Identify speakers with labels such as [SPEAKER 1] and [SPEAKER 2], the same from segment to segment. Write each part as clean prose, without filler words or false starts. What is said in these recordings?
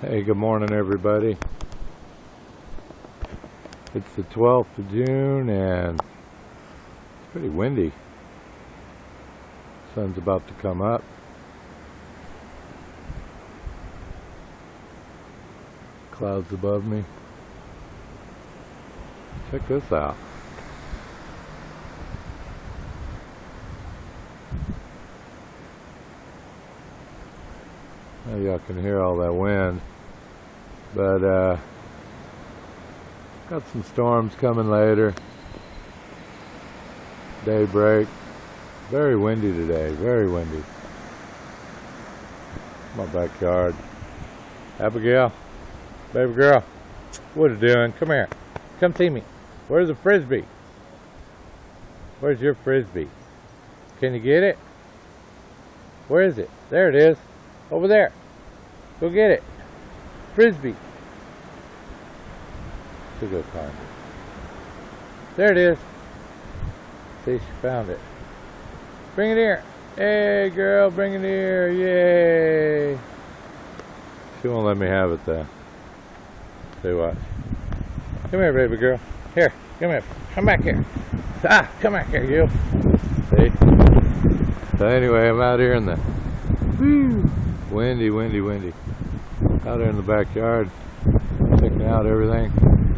[SPEAKER 1] Hey, good morning everybody. It's the 12th of June and it's pretty windy. Sun's about to come up. Clouds above me. Check this out. Now y'all can hear all that wind, but got some storms coming later. Daybreak. Very windy today, very windy. My backyard. Abigail, baby girl, what are you doing? Come here. Come see me. Where's the frisbee? Where's your frisbee? Can you get it? Where is it? There it is. Over there. Go get it. Frisbee. She'll go find it. There it is. See, she found it. Bring it here. Hey, girl, bring it here. Yay. She won't let me have it, though. See what? Come here, baby girl. Here, come here. Come back here. Ah, come back here, you. See? So anyway, I'm out here in the windy. Out here in the backyard, checking out everything.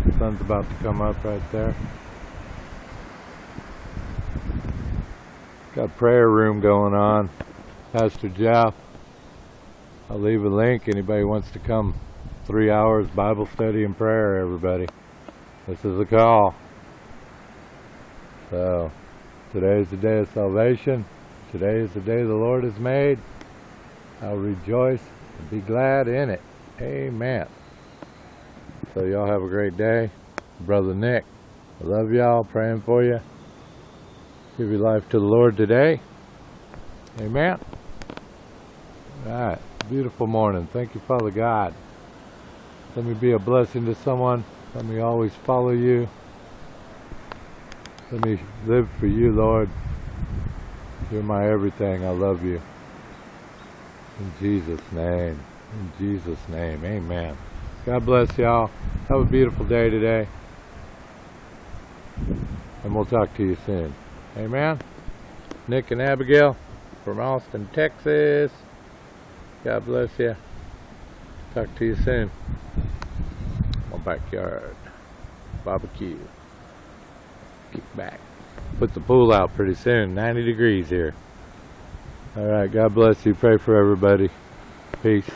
[SPEAKER 1] The sun's about to come up right there. Got prayer room going on. Pastor Jeff. I'll leave a link. Anybody wants to come 3 hours Bible study and prayer, everybody. This is a call. So, today is the day of salvation. Today is the day the Lord has made. I'll rejoice and be glad in it. Amen. So y'all have a great day. Brother Nick, I love y'all. Praying for you. Give your life to the Lord today. Amen. All right. Beautiful morning. Thank you, Father God. Let me be a blessing to someone. Let me always follow you. Let me live for you, Lord. You're my everything. I love you. In Jesus' name. In Jesus' name. Amen. God bless y'all. Have a beautiful day today. And we'll talk to you soon. Amen. Nick and Abigail from Austin, Texas. God bless you. Talk to you soon. My backyard. Barbecue. Kick back. Put the pool out pretty soon. 90 degrees here. Alright, God bless you. Pray for everybody. Peace.